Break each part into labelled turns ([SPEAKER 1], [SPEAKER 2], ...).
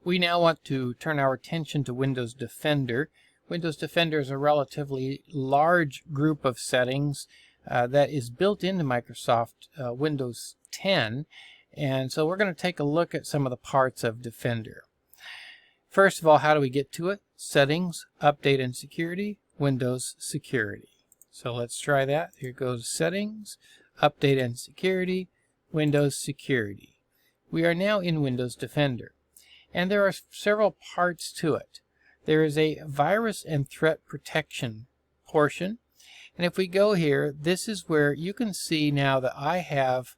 [SPEAKER 1] We now want to turn our attention to Windows Defender. Windows Defender is a relatively large group of settings that is built into Microsoft Windows 10, and so we're going to take a look at some of the parts of Defender. First of all, how do we get to it? Settings, Update and Security, Windows Security. So let's try that. Here goes Settings, Update and Security, Windows Security. We are now in Windows Defender, and there are several parts to it. There is a virus and threat protection portion, and if we go here, this is where you can see now that I have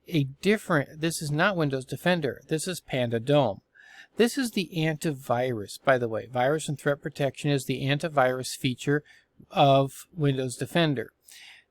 [SPEAKER 1] a different, this is not Windows Defender, this is Panda Dome. This is the antivirus, by the way. Virus and threat protection is the antivirus feature of Windows Defender.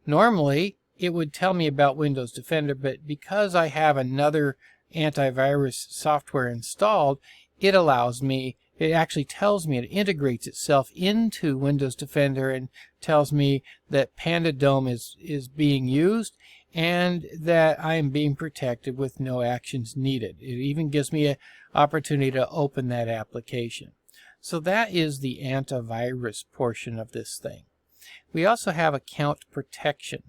[SPEAKER 1] Normally, it would tell me about Windows Defender, but because I have another antivirus software installed, it allows me, it actually tells me, it integrates itself into Windows Defender and tells me that Panda Dome is being used and that I am being protected with no actions needed. It even gives me an opportunity to open that application. So that is the antivirus portion of this thing. We also have account protection.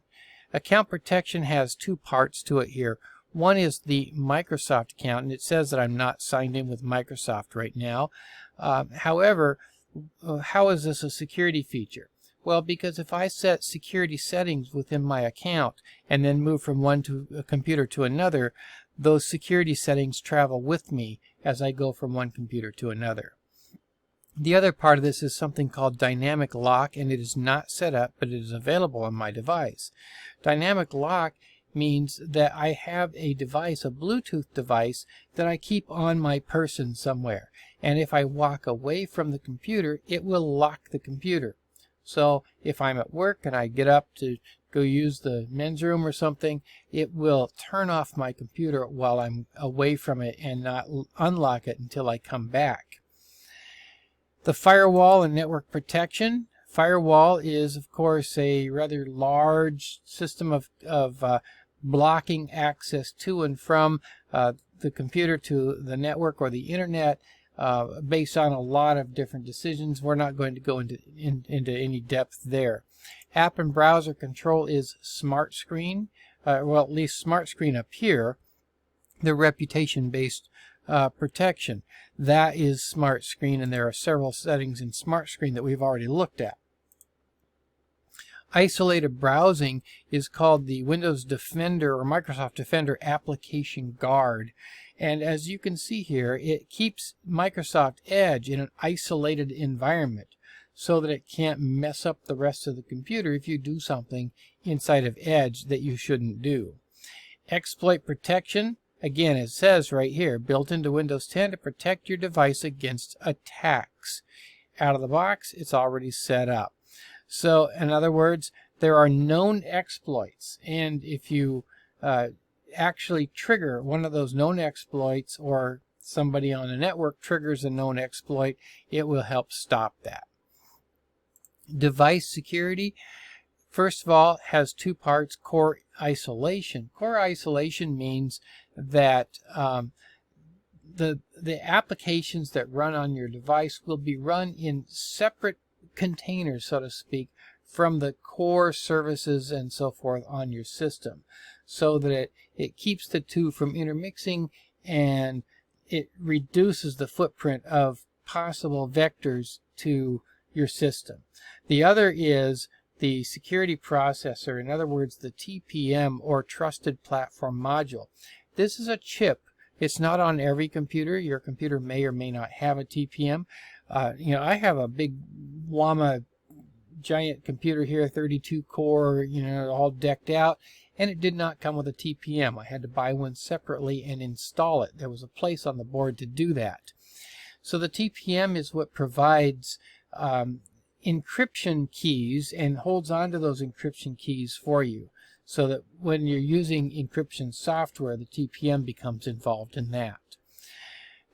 [SPEAKER 1] Account protection has two parts to it here. One is the Microsoft account, and it says that I'm not signed in with Microsoft right now. However, how is this a security feature? Well, because if I set security settings within my account and then move from one computer to another, those security settings travel with me as I go from one computer to another. The other part of this is something called Dynamic Lock, and it is not set up, but it is available on my device. Dynamic Lock means that I have a device, a Bluetooth device, that I keep on my person somewhere. And if I walk away from the computer, it will lock the computer. So if I'm at work and I get up to go use the men's room or something, it will turn off my computer while I'm away from it and not unlock it until I come back. The firewall and network protection. Firewall is, of course, a rather large system of blocking access to and from the computer to the network or the internet based on a lot of different decisions. We're not going to go into any depth there. App and browser control is Smart Screen, well, at least Smart Screen up here, the reputation-based protection. That is Smart Screen, and there are several settings in Smart Screen that we've already looked at. Isolated browsing is called the Windows Defender or Microsoft Defender Application Guard. And as you can see here, it keeps Microsoft Edge in an isolated environment so that it can't mess up the rest of the computer if you do something inside of Edge that you shouldn't do. Exploit protection, again, it says right here, built into Windows 10 to protect your device against attacks. Out of the box, it's already set up. So, in other words, there are known exploits, and if you actually trigger one of those known exploits, or somebody on the network triggers a known exploit, it will help stop that. Device security, first of all, has two parts: core isolation. Core isolation means that the applications that run on your device will be run in separate containers, so to speak, from the core services and so forth on your system, so that it keeps the two from intermixing, and it reduces the footprint of possible vectors to your system. The other is the security processor, in other words, the TPM or Trusted Platform Module. This is a chip. It's not on every computer. Your computer may or may not have a TPM. I have a big Llama giant computer here, 32 core, all decked out, and it did not come with a TPM. I had to buy one separately and install it. There was a place on the board to do that. So the TPM is what provides encryption keys and holds on to those encryption keys for you, so that when you're using encryption software, the TPM becomes involved in that.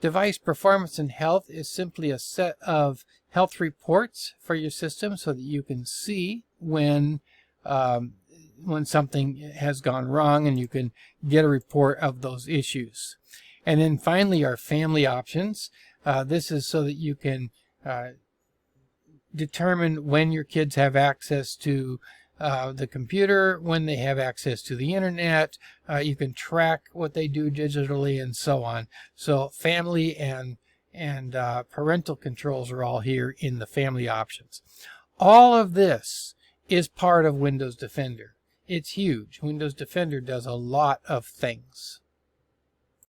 [SPEAKER 1] Device performance and health is simply a set of health reports for your system so that you can see when something has gone wrong, and you can get a report of those issues. And then finally, our family options. This is so that you can determine when your kids have access to the computer, when they have access to the internet. You can track what they do digitally and so on. So family and parental controls are all here in the family options. All of this is part of Windows Defender. It's huge. Windows Defender does a lot of things.